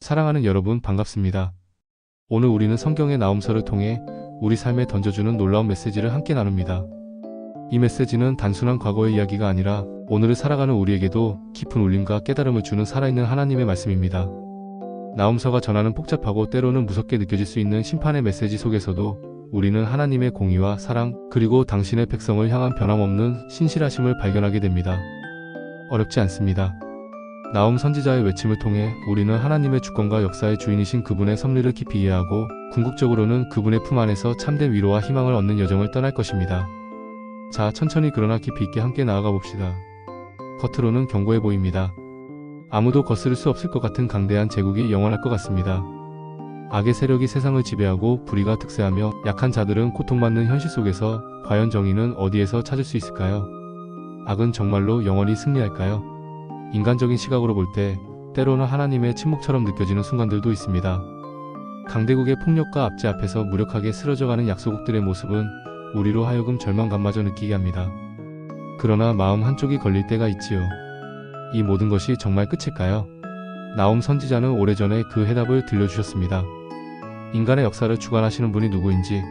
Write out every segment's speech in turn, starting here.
사랑하는 여러분 반갑습니다. 오늘 우리는 성경의 나홈서를 통해 우리 삶에 던져주는 놀라운 메시지를 함께 나눕니다. 이 메시지는 단순한 과거의 이야기가 아니라 오늘을 살아가는 우리에게도 깊은 울림과 깨달음을 주는 살아있는 하나님의 말씀입니다. 나홈서가 전하는 복잡하고 때로는 무섭게 느껴질 수 있는 심판의 메시지 속에서도 우리는 하나님의 공의와 사랑 그리고 당신의 백성을 향한 변함없는 신실하심을 발견하게 됩니다. 어렵지 않습니다. 나홈 선지자의 외침을 통해 우리는 하나님의 주권과 역사의 주인이신 그분의 섭리를 깊이 이해하고 궁극적으로는 그분의 품 안에서 참된 위로와 희망을 얻는 여정을 떠날 것입니다. 자, 천천히 그러나 깊이 있게 함께 나아가 봅시다. 겉으로는 견고해 보입니다. 아무도 거스를 수 없을 것 같은 강대한 제국이 영원할 것 같습니다. 악의 세력이 세상을 지배하고 불의가 득세하며 약한 자들은 고통받는 현실 속에서 과연 정의는 어디에서 찾을 수 있을까요? 악은 정말로 영원히 승리할까요? 인간적인 시각으로 볼 때 때로는 하나님의 침묵처럼 느껴지는 순간들도 있습니다. 강대국의 폭력과 압제 앞에서 무력하게 쓰러져가는 약소국들의 모습은 우리로 하여금 절망감마저 느끼게 합니다. 그러나 마음 한쪽이 걸릴 때가 있지요. 이 모든 것이 정말 끝일까요? 나홈 선지자는 오래전에 그 해답을 들려주셨습니다. 인간의 역사를 주관하시는 분이 누구인지,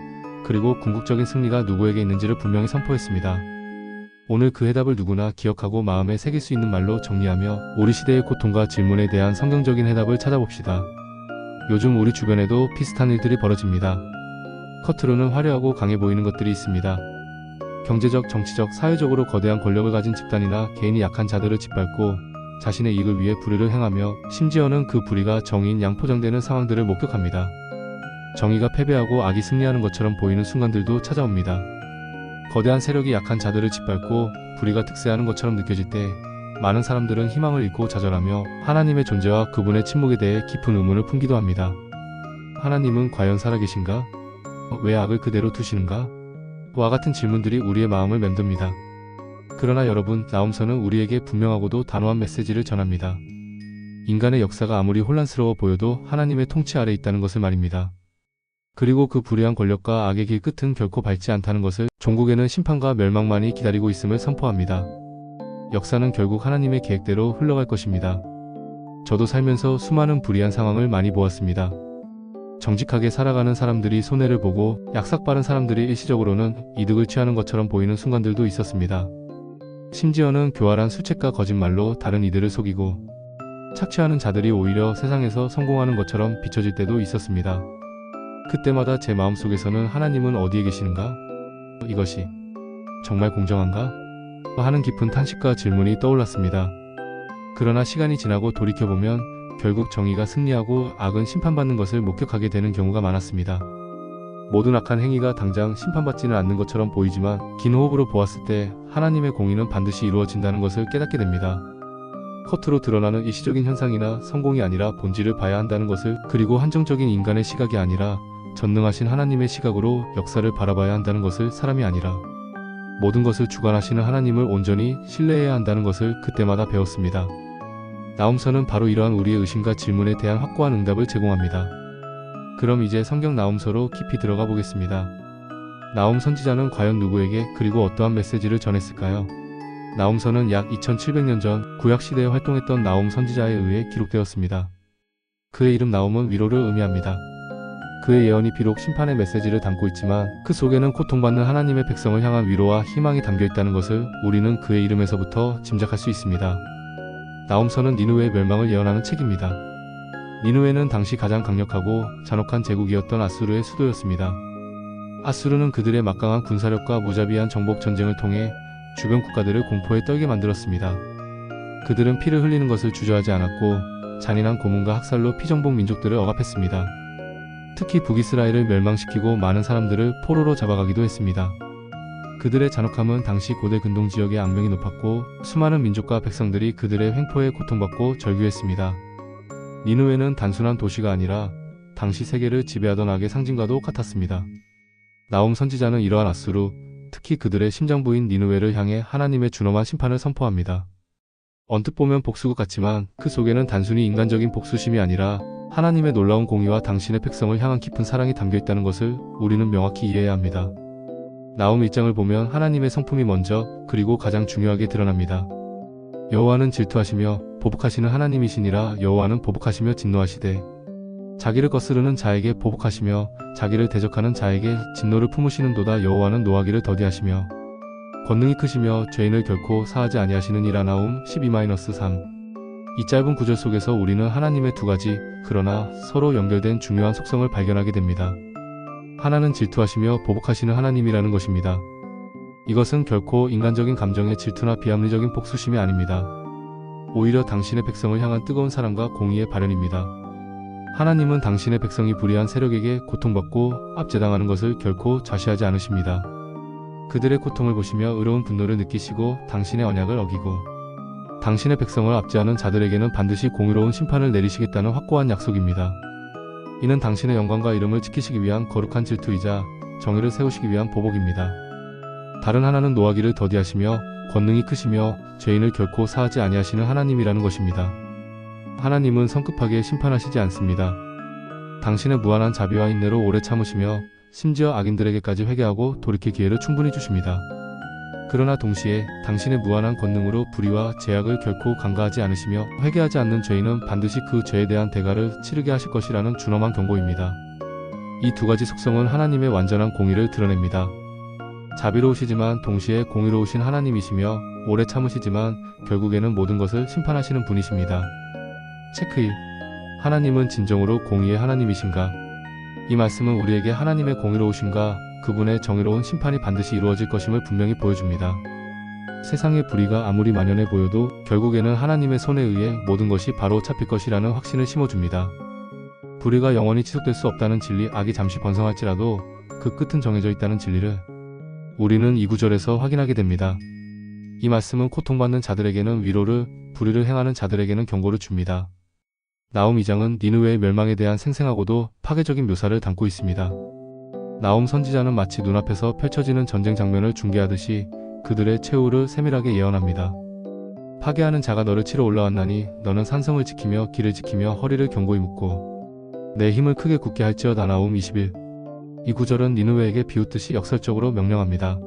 그리고 궁극적인 승리가 누구에게 있는지를 분명히 선포했습니다. 오늘 그 해답을 누구나 기억하고 마음에 새길 수 있는 말로 정리하며 우리 시대의 고통과 질문에 대한 성경적인 해답을 찾아봅시다. 요즘 우리 주변에도 비슷한 일들이 벌어집니다. 겉으로는 화려하고 강해 보이는 것들이 있습니다. 경제적, 정치적, 사회적으로 거대한 권력을 가진 집단이나 개인이 약한 자들을 짓밟고 자신의 이익을 위해 불의를 행하며 심지어는 그 불의가 정의인 양포장되는 상황들을 목격합니다. 정의가 패배하고 악이 승리하는 것처럼 보이는 순간들도 찾아옵니다. 거대한 세력이 약한 자들을 짓밟고 불의가 득세하는 것처럼 느껴질 때 많은 사람들은 희망을 잃고 좌절하며 하나님의 존재와 그분의 침묵에 대해 깊은 의문을 품기도 합니다. 하나님은 과연 살아계신가? 왜 악을 그대로 두시는가? 와 같은 질문들이 우리의 마음을 맴돕니다. 그러나 여러분, 나홈서는 우리에게 분명하고도 단호한 메시지를 전합니다. 인간의 역사가 아무리 혼란스러워 보여도 하나님의 통치 아래 있다는 것을 말입니다. 그리고 그 불의한 권력과 악의 길 끝은 결코 밝지 않다는 것을, 종국에는 심판과 멸망만이 기다리고 있음을 선포합니다. 역사는 결국 하나님의 계획대로 흘러갈 것입니다. 저도 살면서 수많은 불의한 상황을 많이 보았습니다. 정직하게 살아가는 사람들이 손해를 보고 약삭빠른 사람들이 일시적으로는 이득을 취하는 것처럼 보이는 순간들도 있었습니다. 심지어는 교활한 술책과 거짓말로 다른 이들을 속이고 착취하는 자들이 오히려 세상에서 성공하는 것처럼 비춰질 때도 있었습니다. 그때마다 제 마음속에서는 하나님은 어디에 계시는가? 이것이 정말 공정한가? 하는 깊은 탄식과 질문이 떠올랐습니다. 그러나 시간이 지나고 돌이켜보면 결국 정의가 승리하고 악은 심판받는 것을 목격하게 되는 경우가 많았습니다. 모든 악한 행위가 당장 심판받지는 않는 것처럼 보이지만 긴 호흡으로 보았을 때 하나님의 공의는 반드시 이루어진다는 것을 깨닫게 됩니다. 겉으로 드러나는 일시적인 현상이나 성공이 아니라 본질을 봐야 한다는 것을, 그리고 한정적인 인간의 시각이 아니라 전능하신 하나님의 시각으로 역사를 바라봐야 한다는 것을, 사람이 아니라 모든 것을 주관하시는 하나님을 온전히 신뢰해야 한다는 것을 그때마다 배웠습니다. 나홈서는 바로 이러한 우리의 의심과 질문에 대한 확고한 응답을 제공합니다. 그럼 이제 성경 나홈서로 깊이 들어가 보겠습니다. 나홈 선지자는 과연 누구에게 그리고 어떠한 메시지를 전했을까요? 나홈서는 약 2700년 전 구약시대에 활동했던 나홈 선지자에 의해 기록되었습니다. 그의 이름 나홈은 위로를 의미합니다. 그의 예언이 비록 심판의 메시지를 담고 있지만 그 속에는 고통받는 하나님의 백성을 향한 위로와 희망이 담겨있다는 것을 우리는 그의 이름에서부터 짐작할 수 있습니다. 나홈서는 니느웨의 멸망을 예언하는 책입니다. 니느웨는 당시 가장 강력하고 잔혹한 제국이었던 아수르의 수도였습니다. 아수르는 그들의 막강한 군사력과 무자비한 정복 전쟁을 통해 주변 국가들을 공포에 떨게 만들었습니다. 그들은 피를 흘리는 것을 주저하지 않았고 잔인한 고문과 학살로 피정복 민족들을 억압했습니다. 특히 북이스라엘을 멸망시키고 많은 사람들을 포로로 잡아가기도 했습니다. 그들의 잔혹함은 당시 고대 근동 지역의 악명이 높았고 수많은 민족과 백성들이 그들의 횡포에 고통받고 절규했습니다. 니느웨는 단순한 도시가 아니라 당시 세계를 지배하던 악의 상징과도 같았습니다. 나홈 선지자는 이러한 아수르, 특히 그들의 심장부인 니느웨를 향해 하나님의 준엄한 심판을 선포합니다. 언뜻 보면 복수국 같지만 그 속에는 단순히 인간적인 복수심이 아니라 하나님의 놀라운 공의와 당신의 백성을 향한 깊은 사랑이 담겨있다는 것을 우리는 명확히 이해해야 합니다. 나홈 1장을 보면 하나님의 성품이 먼저, 그리고 가장 중요하게 드러납니다. 여호와는 질투하시며 보복하시는 하나님이시니라. 여호와는 보복하시며 진노하시되 자기를 거스르는 자에게 보복하시며 자기를 대적하는 자에게 진노를 품으시는도다. 여호와는 노하기를 더디하시며 권능이 크시며 죄인을 결코 사하지 아니하시느니라. 나훔 12-3. 이 짧은 구절 속에서 우리는 하나님의 두 가지 그러나 서로 연결된 중요한 속성을 발견하게 됩니다. 하나는 질투하시며 보복하시는 하나님이라는 것입니다. 이것은 결코 인간적인 감정의 질투나 비합리적인 복수심이 아닙니다. 오히려 당신의 백성을 향한 뜨거운 사랑과 공의의 발현입니다. 하나님은 당신의 백성이 불의한 세력에게 고통받고 압제당하는 것을 결코 좌시하지 않으십니다. 그들의 고통을 보시며 의로운 분노를 느끼시고 당신의 언약을 어기고 당신의 백성을 압제하는 자들에게는 반드시 공의로운 심판을 내리시겠다는 확고한 약속입니다. 이는 당신의 영광과 이름을 지키시기 위한 거룩한 질투이자 정의를 세우시기 위한 보복입니다. 다른 하나는 노하기를 더디하시며 권능이 크시며 죄인을 결코 사하지 아니하시는 하나님이라는 것입니다. 하나님은 성급하게 심판하시지 않습니다. 당신의 무한한 자비와 인내로 오래 참으시며 심지어 악인들에게까지 회개하고 돌이킬 기회를 충분히 주십니다. 그러나 동시에 당신의 무한한 권능으로 불의와 죄악을 결코 간과하지 않으시며 회개하지 않는 죄인은 반드시 그 죄에 대한 대가를 치르게 하실 것이라는 준엄한 경고입니다. 이 두 가지 속성은 하나님의 완전한 공의를 드러냅니다. 자비로우시지만 동시에 공의로우신 하나님이시며 오래 참으시지만 결국에는 모든 것을 심판하시는 분이십니다. 체크 1. 하나님은 진정으로 공의의 하나님이신가? 이 말씀은 우리에게 하나님의 공의로우심과 그분의 정의로운 심판이 반드시 이루어질 것임을 분명히 보여줍니다. 세상의 불의가 아무리 만연해 보여도 결국에는 하나님의 손에 의해 모든 것이 바로 잡힐 것이라는 확신을 심어줍니다. 불의가 영원히 지속될 수 없다는 진리, 악이 잠시 번성할지라도 그 끝은 정해져 있다는 진리를 우리는 이 구절에서 확인하게 됩니다. 이 말씀은 고통받는 자들에게는 위로를, 불의를 행하는 자들에게는 경고를 줍니다. 나훔 2장은 니느웨의 멸망에 대한 생생하고도 파괴적인 묘사를 담고 있습니다. 나훔 선지자는 마치 눈앞에서 펼쳐지는 전쟁 장면을 중계하듯이 그들의 최후를 세밀하게 예언합니다. 파괴하는 자가 너를 치러 올라왔나니 너는 산성을 지키며 길을 지키며 허리를 견고히 묶고 내 힘을 크게 굳게 할지어다. 나훔 21. 이 구절은 니느웨에게 비웃듯이 역설적으로 명령합니다.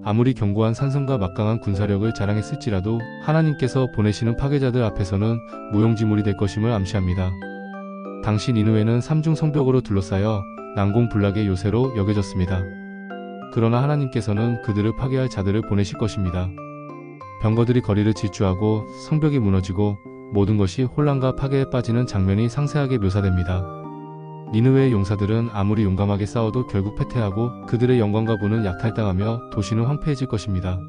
아무리 견고한 산성과 막강한 군사력을 자랑했을지라도 하나님께서 보내시는 파괴자들 앞에서는 무용지물이 될 것임을 암시합니다. 당시 니느웨는 삼중 성벽으로 둘러싸여 난공불락의 요새로 여겨졌습니다. 그러나 하나님께서는 그들을 파괴할 자들을 보내실 것입니다. 병거들이 거리를 질주하고 성벽이 무너지고 모든 것이 혼란과 파괴에 빠지는 장면이 상세하게 묘사됩니다. 니느웨의 용사들은 아무리 용감하게 싸워도 결국 패퇴하고 그들의 영광과 부는 약탈당하며 도시는 황폐해질 것입니다.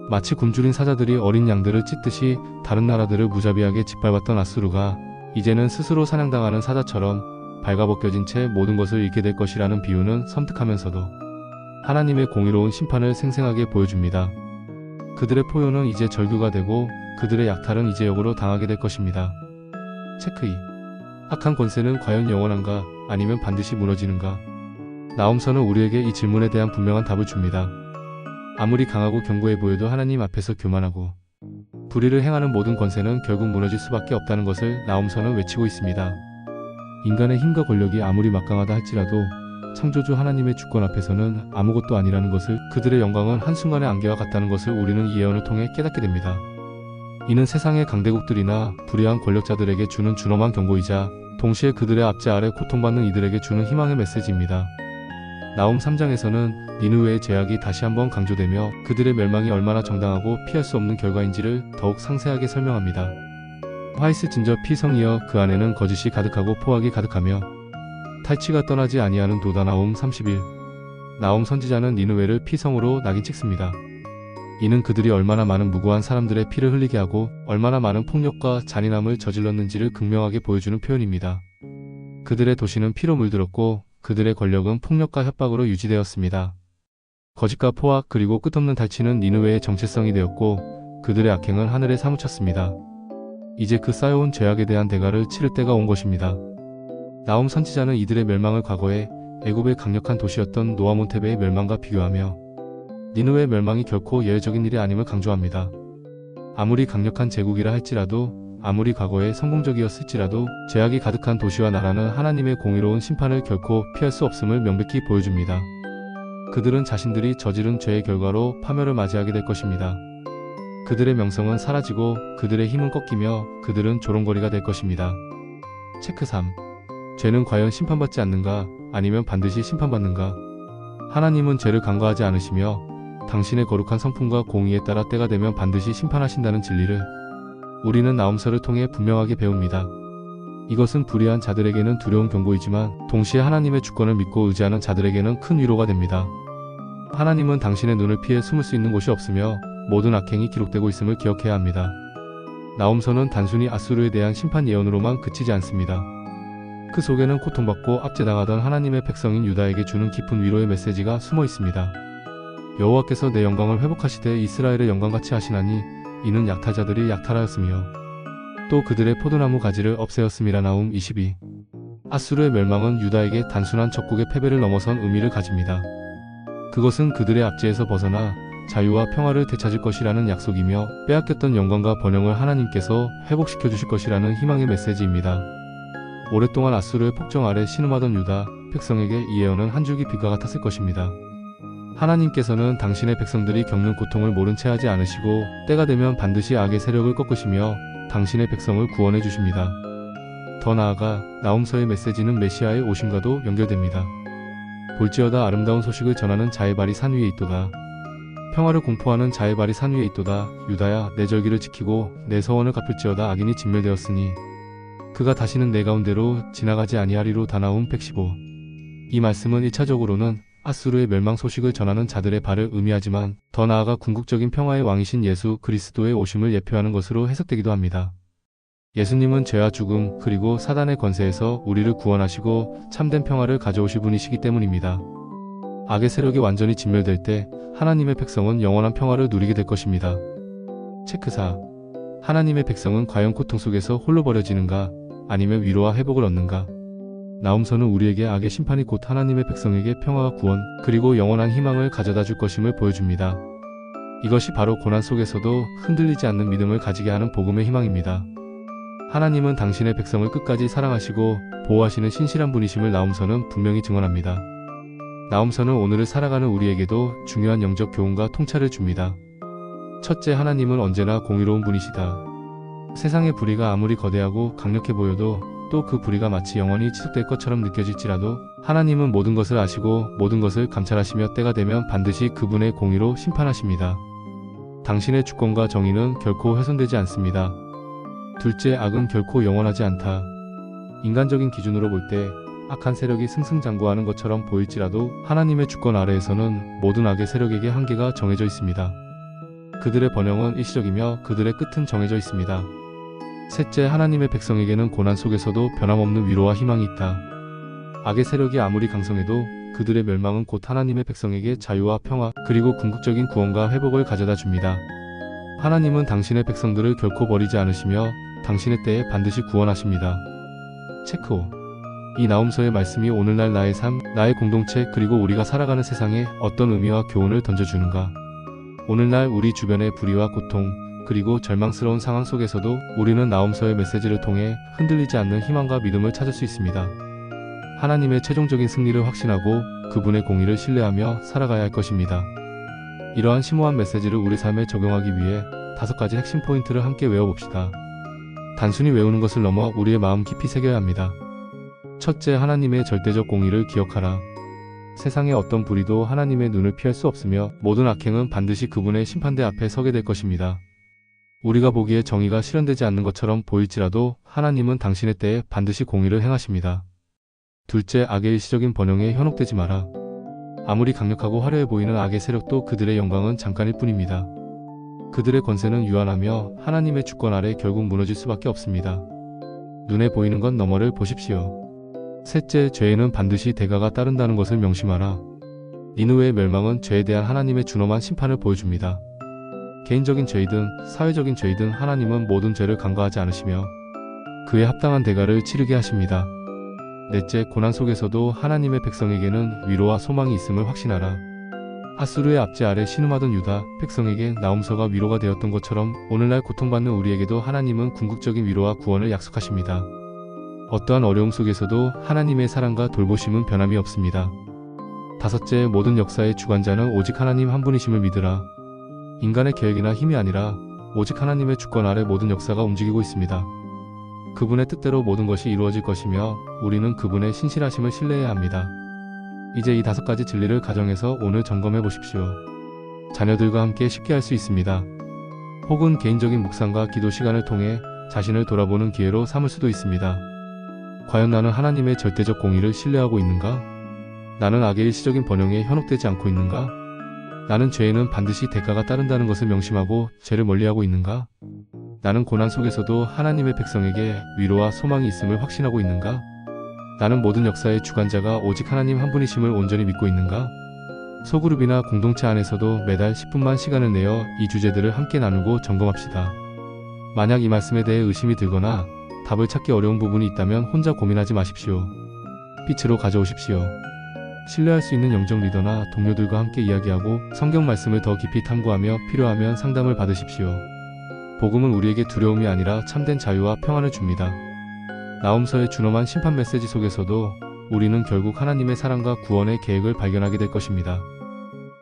마치 굶주린 사자들이 어린 양들을 찢듯이 다른 나라들을 무자비하게 짓밟았던 아수르가 이제는 스스로 사냥당하는 사자처럼 발가벗겨진 채 모든 것을 잃게 될 것이라는 비유는 섬뜩하면서도 하나님의 공의로운 심판을 생생하게 보여줍니다. 그들의 포효는 이제 절규가 되고 그들의 약탈은 이제 역으로 당하게 될 것입니다. 체크 2. 악한 권세는 과연 영원한가? 아니면 반드시 무너지는가? 나훔서는 우리에게 이 질문에 대한 분명한 답을 줍니다. 아무리 강하고 견고해 보여도 하나님 앞에서 교만하고 불의를 행하는 모든 권세는 결국 무너질 수밖에 없다는 것을 나훔서는 외치고 있습니다. 인간의 힘과 권력이 아무리 막강하다 할지라도 창조주 하나님의 주권 앞에서는 아무것도 아니라는 것을, 그들의 영광은 한순간의 안개와 같다는 것을 우리는 이 예언을 통해 깨닫게 됩니다. 이는 세상의 강대국들이나 불의한 권력자들에게 주는 준엄한 경고이자 동시에 그들의 압제 아래 고통받는 이들에게 주는 희망의 메시지입니다. 나훔 3장에서는 니느웨의 죄악이 다시 한번 강조되며 그들의 멸망이 얼마나 정당하고 피할 수 없는 결과인지를 더욱 상세하게 설명합니다. 화이스 진저 피성이여 그 안에는 거짓이 가득하고 포악이 가득하며 탈취가 떠나지 아니하는 도다. 나훔 31. 나훔 선지자는 니느웨를 피성으로 낙인 찍습니다. 이는 그들이 얼마나 많은 무고한 사람들의 피를 흘리게 하고 얼마나 많은 폭력과 잔인함을 저질렀는지를 극명하게 보여주는 표현입니다. 그들의 도시는 피로 물들었고 그들의 권력은 폭력과 협박으로 유지되었습니다. 거짓과 포악 그리고 끝없는 탈취는 니느웨의 정체성이 되었고 그들의 악행은 하늘에 사무쳤습니다. 이제 그 쌓여온 죄악에 대한 대가를 치를 때가 온 것입니다. 나훔 선지자는 이들의 멸망을 과거에 애굽의 강력한 도시였던 노아몬테베의 멸망과 비교하며 니느웨의 멸망이 결코 예외적인 일이 아님을 강조합니다. 아무리 강력한 제국이라 할지라도 아무리 과거에 성공적이었을지라도 죄악이 가득한 도시와 나라는 하나님의 공의로운 심판을 결코 피할 수 없음을 명백히 보여줍니다. 그들은 자신들이 저지른 죄의 결과로 파멸을 맞이하게 될 것입니다. 그들의 명성은 사라지고 그들의 힘은 꺾이며 그들은 조롱거리가 될 것입니다. 체크 3. 죄는 과연 심판받지 않는가? 아니면 반드시 심판받는가? 하나님은 죄를 간과하지 않으시며 당신의 거룩한 성품과 공의에 따라 때가 되면 반드시 심판하신다는 진리를 우리는 나홈서를 통해 분명하게 배웁니다. 이것은 불의한 자들에게는 두려운 경고이지만 동시에 하나님의 주권을 믿고 의지하는 자들에게는 큰 위로가 됩니다. 하나님은 당신의 눈을 피해 숨을 수 있는 곳이 없으며 모든 악행이 기록되고 있음을 기억해야 합니다. 나홈서는 단순히 아수르에 대한 심판 예언으로만 그치지 않습니다. 그 속에는 고통받고 압제당하던 하나님의 백성인 유다에게 주는 깊은 위로의 메시지가 숨어 있습니다. 여호와께서 내 영광을 회복하시되 이스라엘의 영광같이 하시나니 이는 약탈자들이 약탈하였으며 또 그들의 포도나무 가지를 없애었음이라. 나훔 22. 아수르의 멸망은 유다에게 단순한 적국의 패배를 넘어선 의미를 가집니다. 그것은 그들의 압제에서 벗어나 자유와 평화를 되찾을 것이라는 약속이며 빼앗겼던 영광과 번영을 하나님께서 회복시켜 주실 것이라는 희망의 메시지입니다. 오랫동안 아수르의 폭정 아래 신음하던 유다 백성에게 이 예언은 한 줄기 빛과 같았을 것입니다. 하나님께서는 당신의 백성들이 겪는 고통을 모른 채 하지 않으시고 때가 되면 반드시 악의 세력을 꺾으시며 당신의 백성을 구원해 주십니다. 더 나아가 나홈서의 메시지는 메시아의 오심과도 연결됩니다. 볼지어다 아름다운 소식을 전하는 자의 발이 산 위에 있도다. 평화를 공포하는 자의 발이 산 위에 있도다. 유다야, 내 절기를 지키고 내 서원을 갚을지어다. 악인이 진멸되었으니 그가 다시는 내 가운데로 지나가지 아니하리로. 나훔 115. 이 말씀은 1차적으로는 아수르의 멸망 소식을 전하는 자들의 발을 의미하지만 더 나아가 궁극적인 평화의 왕이신 예수 그리스도의 오심을 예표하는 것으로 해석되기도 합니다. 예수님은 죄와 죽음 그리고 사단의 권세에서 우리를 구원하시고 참된 평화를 가져오실 분이시기 때문입니다. 악의 세력이 완전히 진멸될 때 하나님의 백성은 영원한 평화를 누리게 될 것입니다. 체크 4. 하나님의 백성은 과연 고통 속에서 홀로 버려지는가? 아니면 위로와 회복을 얻는가? 나홈서는 우리에게 악의 심판이 곧 하나님의 백성에게 평화와 구원 그리고 영원한 희망을 가져다 줄 것임을 보여줍니다. 이것이 바로 고난 속에서도 흔들리지 않는 믿음을 가지게 하는 복음의 희망입니다. 하나님은 당신의 백성을 끝까지 사랑하시고 보호하시는 신실한 분이심을 나홈서는 분명히 증언합니다. 나홈서는 오늘을 살아가는 우리에게도 중요한 영적 교훈과 통찰을 줍니다. 첫째, 하나님은 언제나 공의로운 분이시다. 세상의 불의가 아무리 거대하고 강력해 보여도 또 그 불의가 마치 영원히 지속될 것처럼 느껴질지라도 하나님은 모든 것을 아시고 모든 것을 감찰하시며 때가 되면 반드시 그분의 공의로 심판하십니다. 당신의 주권과 정의는 결코 훼손되지 않습니다. 둘째, 악은 결코 영원하지 않다. 인간적인 기준으로 볼 때 악한 세력이 승승장구하는 것처럼 보일지라도 하나님의 주권 아래에서는 모든 악의 세력에게 한계가 정해져 있습니다. 그들의 번영은 일시적이며 그들의 끝은 정해져 있습니다. 셋째, 하나님의 백성에게는 고난 속에서도 변함없는 위로와 희망이 있다. 악의 세력이 아무리 강성해도 그들의 멸망은 곧 하나님의 백성에게 자유와 평화 그리고 궁극적인 구원과 회복을 가져다 줍니다. 하나님은 당신의 백성들을 결코 버리지 않으시며 당신의 때에 반드시 구원하십니다. 체크 5. 이 나홈서의 말씀이 오늘날 나의 삶, 나의 공동체 그리고 우리가 살아가는 세상에 어떤 의미와 교훈을 던져주는가? 오늘날 우리 주변의 불의와 고통 그리고 절망스러운 상황 속에서도 우리는 나홈서의 메시지를 통해 흔들리지 않는 희망과 믿음을 찾을 수 있습니다. 하나님의 최종적인 승리를 확신하고 그분의 공의를 신뢰하며 살아가야 할 것입니다. 이러한 심오한 메시지를 우리 삶에 적용하기 위해 5가지 핵심 포인트를 함께 외워봅시다. 단순히 외우는 것을 넘어 우리의 마음 깊이 새겨야 합니다. 첫째, 하나님의 절대적 공의를 기억하라. 세상의 어떤 불의도 하나님의 눈을 피할 수 없으며 모든 악행은 반드시 그분의 심판대 앞에 서게 될 것입니다. 우리가 보기에 정의가 실현되지 않는 것처럼 보일지라도 하나님은 당신의 때에 반드시 공의를 행하십니다. 둘째, 악의 일시적인 번영에 현혹되지 마라. 아무리 강력하고 화려해 보이는 악의 세력도 그들의 영광은 잠깐일 뿐입니다. 그들의 권세는 유한하며 하나님의 주권 아래 결국 무너질 수밖에 없습니다. 눈에 보이는 건 너머를 보십시오. 셋째, 죄에는 반드시 대가가 따른다는 것을 명심하라. 니느웨의 멸망은 죄에 대한 하나님의 준엄한 심판을 보여줍니다. 개인적인 죄이든 사회적인 죄이든 하나님은 모든 죄를 간과하지 않으시며 그에 합당한 대가를 치르게 하십니다. 넷째, 고난 속에서도 하나님의 백성에게는 위로와 소망이 있음을 확신하라. 아수르의 압제 아래 신음하던 유다 백성에게 나홈서가 위로가 되었던 것처럼 오늘날 고통받는 우리에게도 하나님은 궁극적인 위로와 구원을 약속하십니다. 어떠한 어려움 속에서도 하나님의 사랑과 돌보심은 변함이 없습니다. 다섯째, 모든 역사의 주관자는 오직 하나님 한 분이심을 믿으라. 인간의 계획이나 힘이 아니라 오직 하나님의 주권 아래 모든 역사가 움직이고 있습니다. 그분의 뜻대로 모든 것이 이루어질 것이며 우리는 그분의 신실하심을 신뢰해야 합니다. 이제 이 5가지 진리를 가정에서 오늘 점검해 보십시오. 자녀들과 함께 쉽게 할 수 있습니다. 혹은 개인적인 묵상과 기도 시간을 통해 자신을 돌아보는 기회로 삼을 수도 있습니다. 과연 나는 하나님의 절대적 공의를 신뢰하고 있는가? 나는 악의 일시적인 번영에 현혹되지 않고 있는가? 나는 죄에는 반드시 대가가 따른다는 것을 명심하고 죄를 멀리하고 있는가? 나는 고난 속에서도 하나님의 백성에게 위로와 소망이 있음을 확신하고 있는가? 나는 모든 역사의 주관자가 오직 하나님 한 분이심을 온전히 믿고 있는가? 소그룹이나 공동체 안에서도 매달 10분만 시간을 내어 이 주제들을 함께 나누고 점검합시다. 만약 이 말씀에 대해 의심이 들거나 답을 찾기 어려운 부분이 있다면 혼자 고민하지 마십시오. 빛으로 가져오십시오. 신뢰할 수 있는 영적 리더나 동료들과 함께 이야기하고 성경 말씀을 더 깊이 탐구하며 필요하면 상담을 받으십시오. 복음은 우리에게 두려움이 아니라 참된 자유와 평안을 줍니다. 나홈서의 준엄한 심판 메시지 속에서도 우리는 결국 하나님의 사랑과 구원의 계획을 발견하게 될 것입니다.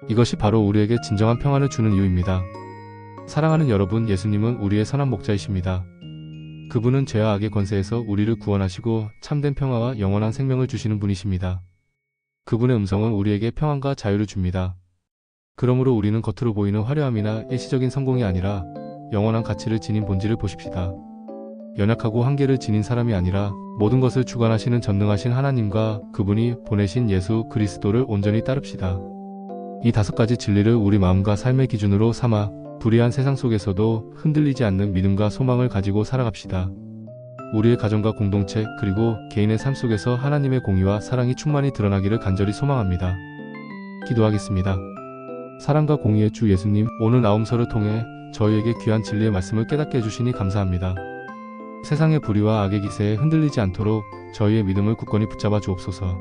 이것이 바로 우리에게 진정한 평안을 주는 이유입니다. 사랑하는 여러분, 예수님은 우리의 선한 목자이십니다. 그분은 죄와 악의 권세에서 우리를 구원하시고 참된 평화와 영원한 생명을 주시는 분이십니다. 그분의 음성은 우리에게 평안과 자유를 줍니다. 그러므로 우리는 겉으로 보이는 화려함이나 일시적인 성공이 아니라 영원한 가치를 지닌 본질을 보십시다. 연약하고 한계를 지닌 사람이 아니라 모든 것을 주관하시는 전능하신 하나님과 그분이 보내신 예수 그리스도를 온전히 따릅시다. 이 5가지 진리를 우리 마음과 삶의 기준으로 삼아 불의한 세상 속에서도 흔들리지 않는 믿음과 소망을 가지고 살아갑시다. 우리의 가정과 공동체 그리고 개인의 삶 속에서 하나님의 공의와 사랑이 충만히 드러나기를 간절히 소망합니다. 기도하겠습니다. 사랑과 공의의 주 예수님, 오늘 나홈서를 통해 저희에게 귀한 진리의 말씀을 깨닫게 해주시니 감사합니다. 세상의 불의와 악의 기세에 흔들리지 않도록 저희의 믿음을 굳건히 붙잡아 주옵소서.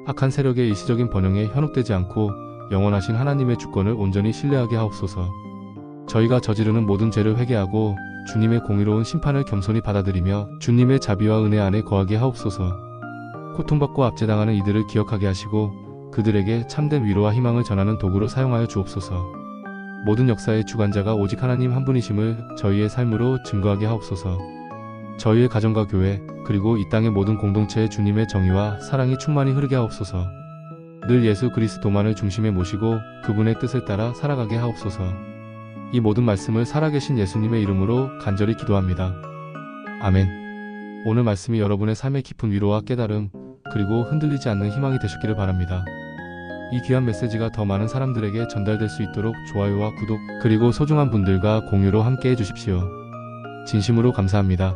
악한 세력의 일시적인 번영에 현혹되지 않고 영원하신 하나님의 주권을 온전히 신뢰하게 하옵소서. 저희가 저지르는 모든 죄를 회개하고 주님의 공의로운 심판을 겸손히 받아들이며 주님의 자비와 은혜 안에 거하게 하옵소서. 고통받고 압제당하는 이들을 기억하게 하시고 그들에게 참된 위로와 희망을 전하는 도구로 사용하여 주옵소서. 모든 역사의 주관자가 오직 하나님 한 분이심을 저희의 삶으로 증거하게 하옵소서. 저희의 가정과 교회 그리고 이 땅의 모든 공동체에 주님의 정의와 사랑이 충만히 흐르게 하옵소서. 늘 예수 그리스도만을 중심에 모시고 그분의 뜻을 따라 살아가게 하옵소서. 이 모든 말씀을 살아계신 예수님의 이름으로 간절히 기도합니다. 아멘. 오늘 말씀이 여러분의 삶의 깊은 위로와 깨달음 그리고 흔들리지 않는 희망이 되셨기를 바랍니다. 이 귀한 메시지가 더 많은 사람들에게 전달될 수 있도록 좋아요와 구독 그리고 소중한 분들과 공유로 함께 해주십시오. 진심으로 감사합니다.